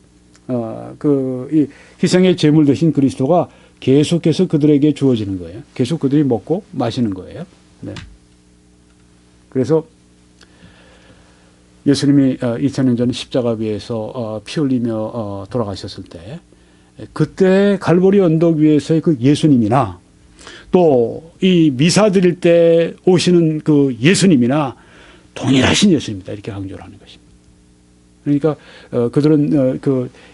이 희생의 제물 되신 그리스도가 계속해서 그들에게 주어지는 거예요. 계속 그들이 먹고 마시는 거예요. 네. 그래서 예수님이 2000년 전 십자가 위에서 피 흘리며 돌아가셨을 때, 그때 갈보리 언덕 위에서의 그 예수님이나 또 이 미사 드릴 때 오시는 그 예수님이나 동일하신 예수님이다 이렇게 강조를 하는 것입니다. 그러니까 그들은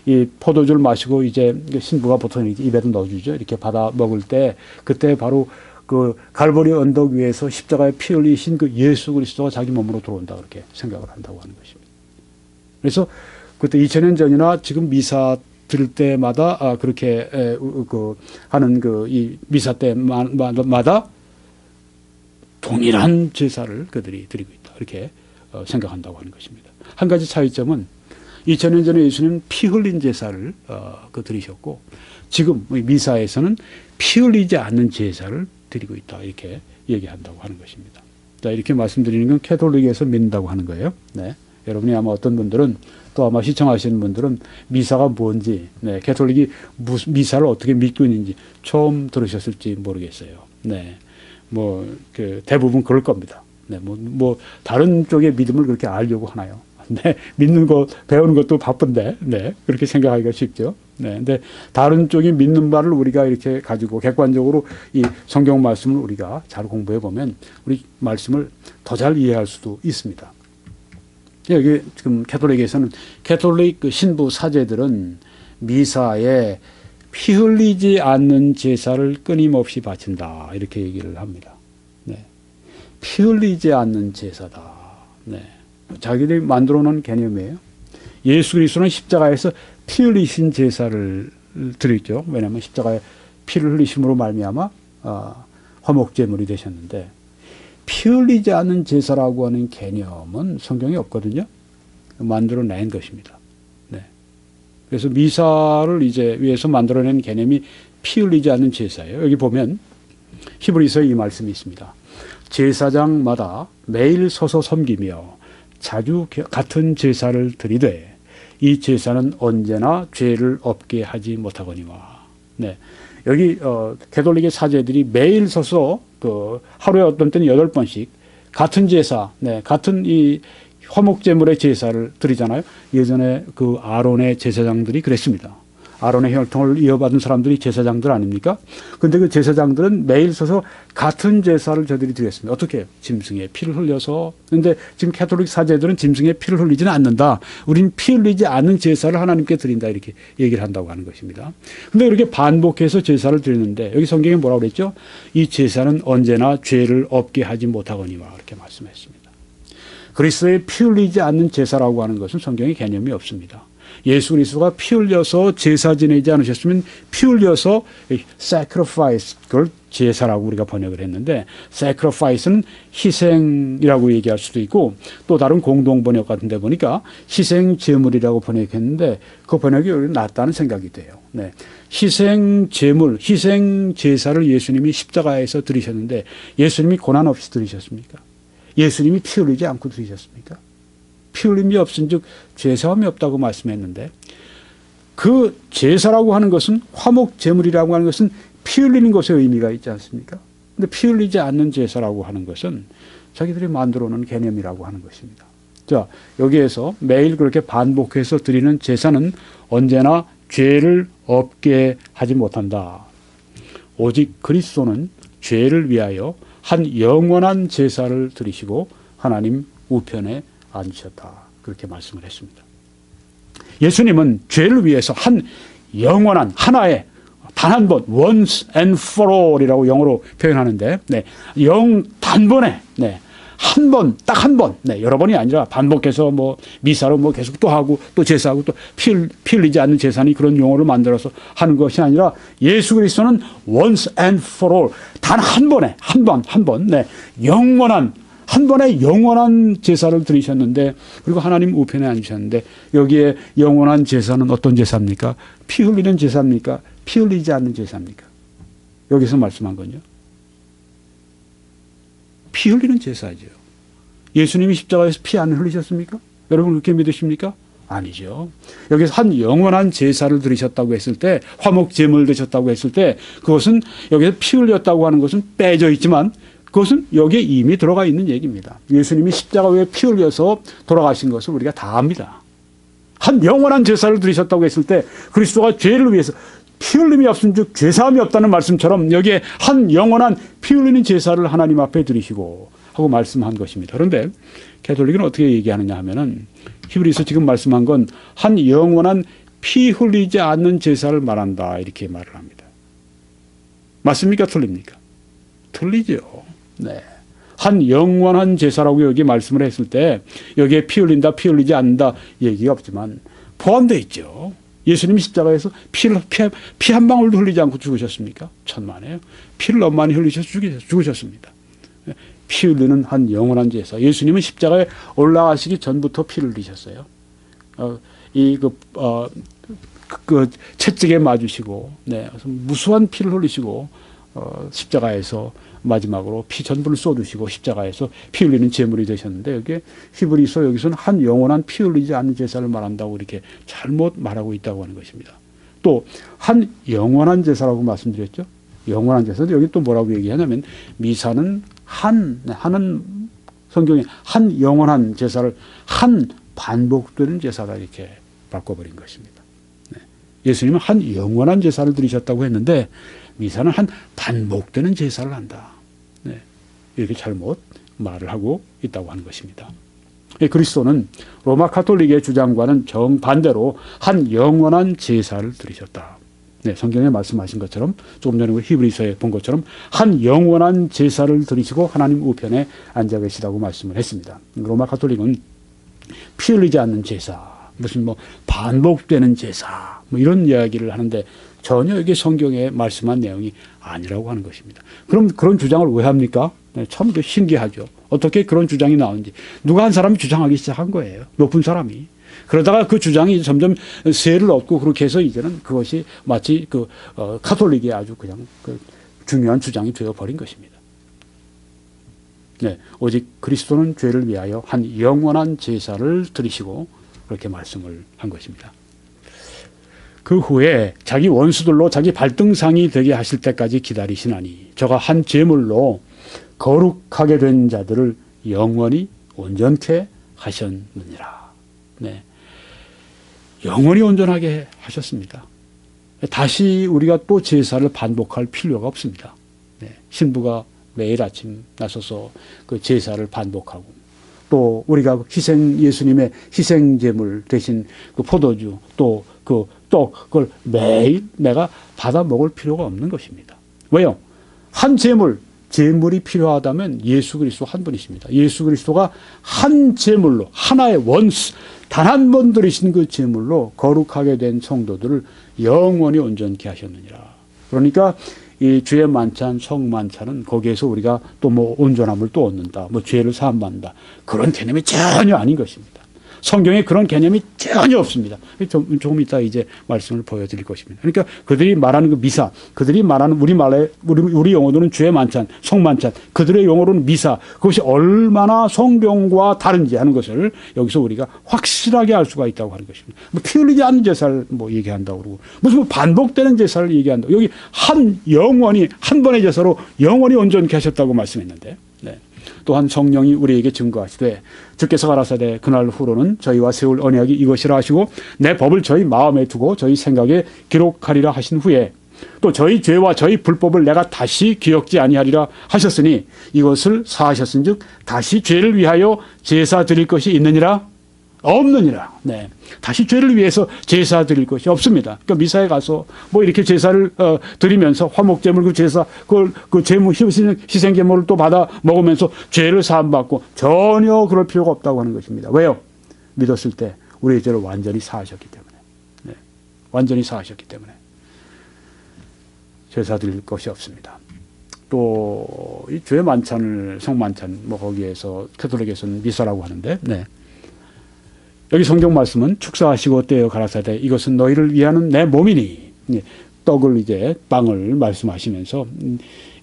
이 포도주를 마시고 이제 신부가 보통 입에도 넣어주죠. 이렇게 받아 먹을 때 그때 바로 그 갈보리 언덕 위에서 십자가에 피 흘리신 그 예수 그리스도가 자기 몸으로 들어온다 그렇게 생각을 한다고 하는 것입니다. 그래서 그때 2000년 전이나 지금 미사 드릴 때마다 그렇게 하는 이 미사 때마다 동일한 제사를 그들이 드리고 있다 이렇게 생각한다고 하는 것입니다. 한 가지 차이점은 2000년 전에 예수님은 피 흘린 제사를 드리셨고, 지금 미사에서는 피 흘리지 않는 제사를 드리고 있다 이렇게 얘기한다고 하는 것입니다. 자, 이렇게 말씀드리는 건 캐톨릭에서 믿는다고 하는 거예요. 네. 여러분이 아마 어떤 분들은 또 아마 시청하시는 분들은 미사가 뭔지, 캐톨릭이 미사를 어떻게 믿고 있는지 처음 들으셨을지 모르겠어요. 네. 대부분 그럴 겁니다. 네. 다른 쪽의 믿음을 그렇게 알려고 하나요? 네, 믿는 것, 배우는 것도 바쁜데, 네, 그렇게 생각하기가 쉽죠. 네, 근데 다른 쪽이 믿는 바를 우리가 이렇게 가지고 객관적으로 이 성경 말씀을 우리가 잘 공부해 보면 우리 말씀을 더 잘 이해할 수도 있습니다. 여기 지금 캐톨릭에서는 캐톨릭 그 신부 사제들은 미사에 피 흘리지 않는 제사를 끊임없이 바친다. 이렇게 얘기를 합니다. 네. 피 흘리지 않는 제사다. 네. 자기들이 만들어 놓은 개념이에요. 예수 그리스도는 십자가에서 피 흘리신 제사를 드렸죠. 왜냐하면 십자가에 피를 흘리심으로 말미암아 화목제물이 되셨는데 피 흘리지 않는 제사라고 하는 개념은 성경에 없거든요. 만들어낸 것입니다. 네. 그래서 미사를 이제 위해서 만들어낸 개념이 피 흘리지 않는 제사예요. 여기 보면 히브리서에 이 말씀이 있습니다. 제사장마다 매일 서서 섬기며 자주 같은 제사를 드리되 이 제사는 언제나 죄를 없게 하지 못하거니와. 네. 여기 캐톨릭의 사제들이 매일 서서 그 하루에 어떤 때는 8번씩 같은 제사, 네, 같은 이 화목제물의 제사를 드리잖아요. 예전에 그 아론의 제사장들이 그랬습니다. 아론의 혈통을 이어받은 사람들이 제사장들 아닙니까? 근데 그 제사장들은 매일 서서 같은 제사를 저들이 드렸습니다. 어떻게 해요? 짐승의 피를 흘려서. 근데 지금 캐톨릭 사제들은 짐승의 피를 흘리지는 않는다. 우린 피 흘리지 않는 제사를 하나님께 드린다. 이렇게 얘기를 한다고 하는 것입니다. 근데 이렇게 반복해서 제사를 드리는데 여기 성경에 뭐라고 그랬죠? 이 제사는 언제나 죄를 없게 하지 못하거니와. 이렇게 말씀했습니다. 그리스도의 피 흘리지 않는 제사라고 하는 것은 성경에 개념이 없습니다. 예수 그리스도가 피 흘려서 제사 지내지 않으셨으면 피 흘려서 sacrifice, 그걸 제사라고 우리가 번역을 했는데 sacrifice는 희생이라고 얘기할 수도 있고 또 다른 공동 번역 같은 데 보니까 희생 제물이라고 번역했는데 그 번역이 낫다는 생각이 돼요. 네. 희생 제물, 희생 제사를 예수님이 십자가에서 드리셨는데 예수님이 고난 없이 드리셨습니까? 예수님이 피 흘리지 않고 드리셨습니까? 피 흘림이 없은즉 죄사함이 없다고 말씀했는데 그 제사라고 하는 것은 화목 제물이라고 하는 것은 피 흘리는 것에 의미가 있지 않습니까? 근데 피 흘리지 않는 제사라고 하는 것은 자기들이 만들어 놓은 개념이라고 하는 것입니다. 자, 여기에서 매일 그렇게 반복해서 드리는 제사는 언제나 죄를 없게 하지 못한다. 오직 그리스도는 죄를 위하여 한 영원한 제사를 드리시고 하나님 우편에 앉으셨다. 그렇게 말씀을 했습니다. 예수님은 죄를 위해서 한 영원한 하나의 단 한 번 once and for all이라고 영어로 표현하는데 네, 단번에 네, 한 번, 딱 한 번, 네, 여러 번이 아니라 반복해서 뭐 미사로 뭐 계속 또 하고 또 제사하고 또 피 흘리지 않는 제사니 그런 용어를 만들어서 하는 것이 아니라 예수 그리스도는 once and for all 단 한 번에 한 번, 네, 영원한 한 번에 영원한 제사를 드리셨는데 그리고 하나님 우편에 앉으셨는데 여기에 영원한 제사는 어떤 제사입니까? 피 흘리는 제사입니까? 피 흘리지 않는 제사입니까? 여기서 말씀한 건요. 피 흘리는 제사죠. 예수님이 십자가에서 피 안 흘리셨습니까? 여러분 그렇게 믿으십니까? 아니죠. 여기서 한 영원한 제사를 드리셨다고 했을 때 화목 제물 드셨다고 했을 때 그것은 여기서 피 흘렸다고 하는 것은 빼져 있지만 그것은 여기에 이미 들어가 있는 얘기입니다. 예수님이 십자가 위에 피 흘려서 돌아가신 것을 우리가 다 압니다. 한 영원한 제사를 드리셨다고 했을 때 그리스도가 죄를 위해서 피 흘림이 없은 즉 죄사함이 없다는 말씀처럼 여기에 한 영원한 피 흘리는 제사를 하나님 앞에 드리시고 하고 말씀한 것입니다. 그런데 캐톨릭은 어떻게 얘기하느냐 하면은 히브리서 지금 말씀한 건 한 영원한 피 흘리지 않는 제사를 말한다 이렇게 말을 합니다. 맞습니까? 틀립니까? 틀리죠. 네. 한 영원한 제사라고 여기 말씀을 했을 때 여기에 피 흘린다, 피 흘리지 않는다 얘기가 없지만 포함되어 있죠. 예수님이 십자가에서 피 한 방울도 흘리지 않고 죽으셨습니까? 천만에요. 피를 너무 많이 흘리셔서 죽으셨습니다. 피 흘리는 한 영원한 제사. 예수님은 십자가에 올라가시기 전부터 피를 흘리셨어요. 채찍에 맞으시고, 네, 무수한 피를 흘리시고, 십자가에서 마지막으로 피 전부를 쏟으시고 십자가에서 피 흘리는 제물이 되셨는데 여기에 히브리서 여기서는 한 영원한 피 흘리지 않는 제사를 말한다고 이렇게 잘못 말하고 있다고 하는 것입니다. 또 한 영원한 제사라고 말씀드렸죠. 영원한 제사. 여기 또 뭐라고 얘기하냐면 미사는 하는 성경에 한 영원한 제사를 한 반복되는 제사다 이렇게 바꿔버린 것입니다. 네. 예수님은 한 영원한 제사를 드리셨다고 했는데 미사는 한 반복되는 제사를 한다. 네. 이렇게 잘못 말을 하고 있다고 하는 것입니다. 그리스도는 로마 가톨릭의 주장과는 정반대로 한 영원한 제사를 드리셨다. 네, 성경에 말씀하신 것처럼 조금 전에 히브리서에 본 것처럼 한 영원한 제사를 드리시고 하나님 우편에 앉아 계시다고 말씀을 했습니다. 로마 가톨릭은 피 흘리지 않는 제사, 무슨 뭐 반복되는 제사 뭐 이런 이야기를 하는데 전혀 이게 성경에 말씀한 내용이 아니라고 하는 것입니다. 그럼 그런 주장을 왜 합니까? 네, 참 신기하죠. 어떻게 그런 주장이 나오는지 누가 한 사람이 주장하기 시작한 거예요. 높은 사람이. 그러다가 그 주장이 점점 세를 얻고 그렇게 해서 이제는 그것이 마치 가톨릭의 아주 그냥 중요한 주장이 되어버린 것입니다. 네, 오직 그리스도는 죄를 위하여 한 영원한 제사를 드리시고 그렇게 말씀을 한 것입니다. 그 후에 자기 원수들로 자기 발등상이 되게 하실 때까지 기다리시나니 저가 한 제물로 거룩하게 된 자들을 영원히 온전케 하셨느니라. 네. 영원히 온전하게 하셨습니다. 다시 우리가 또 제사를 반복할 필요가 없습니다. 네. 신부가 매일 아침 나서서 그 제사를 반복하고 또 우리가 예수님의 희생제물 대신 그 포도주 또 그걸 매일 내가 받아 먹을 필요가 없는 것입니다. 왜요? 한 제물이 필요하다면 예수 그리스도 한 분이십니다. 예수 그리스도가 한 제물로 하나의 원수 단 한 번 드리신 그 제물로 거룩하게 된 성도들을 영원히 온전케 하셨느니라. 그러니까 이 주의 만찬, 성만찬은 거기에서 우리가 또 뭐 온전함을 또 얻는다, 뭐 죄를 사함받는다 그런 개념이 전혀 아닌 것입니다. 성경에 그런 개념이 전혀 없습니다. 조금 이따 이제 말씀을 보여드릴 것입니다. 그러니까 그들이 말하는 그 미사, 그들이 말하는 우리 용어로는 주의 만찬, 성만찬, 그들의 용어로는 미사, 그것이 얼마나 성경과 다른지 하는 것을 여기서 우리가 확실하게 알 수가 있다고 하는 것입니다. 뭐 피 흘리지 않는 제사를 뭐 얘기한다고 그러고 무슨 뭐 반복되는 제사를 얘기한다고 여기 한 번의 제사로 영원히 온전케 하셨다고 말씀했는데. 네. 또한 성령이 우리에게 증거하시되 주께서 가라사대 그날 후로는 저희와 세울 언약이 이것이라 하시고 내 법을 저희 마음에 두고 저희 생각에 기록하리라 하신 후에 또 저희 죄와 저희 불법을 내가 다시 기억지 아니하리라 하셨으니 이것을 사하셨은즉 다시 죄를 위하여 제사 드릴 것이 있느니라 없느니라. 네. 다시 죄를 위해서 제사 드릴 것이 없습니다. 그러니까 미사에 가서 뭐 이렇게 제사를 드리면서 화목제물 그 제사 그 제물 희생제물을 또 받아 먹으면서 죄를 사함받고 전혀 그럴 필요가 없다고 하는 것입니다. 왜요? 믿었을 때 우리의 죄를 완전히 사하셨기 때문에. 네. 완전히 사하셨기 때문에 제사 드릴 것이 없습니다. 또 이 죄 만찬을 성만찬 뭐 거기에서 가톨릭에서는 미사라고 하는데 네. 여기 성경 말씀은 축사하시고 떼어 가라사대 이것은 너희를 위하는 내 몸이니 떡을 이제 빵을 말씀하시면서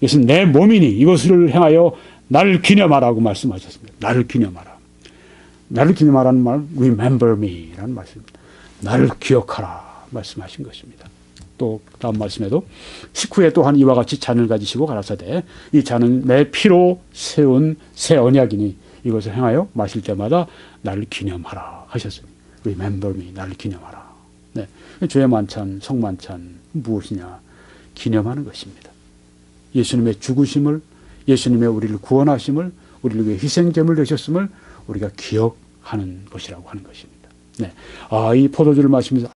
이것은 내 몸이니 이것을 행하여 나를 기념하라고 말씀하셨습니다. 나를 기념하라. 나를 기념하라는 말은 remember me라는 말씀입니다. 나를 기억하라 말씀하신 것입니다. 또 다음 말씀에도 식후에 또한 이와 같이 잔을 가지시고 가라사대 이 잔은 내 피로 세운 새 언약이니 이것을 행하여 마실 때마다 나를 기념하라 하셨으니 remember me 나를 기념하라. 네. 죄의 만찬, 성만찬 무엇이냐? 기념하는 것입니다. 예수님의 죽으심을, 예수님의 우리를 구원하심을, 우리를 위해 희생제물 되셨음을 우리가 기억하는 것이라고 하는 것입니다. 네. 이 포도주를 마시면서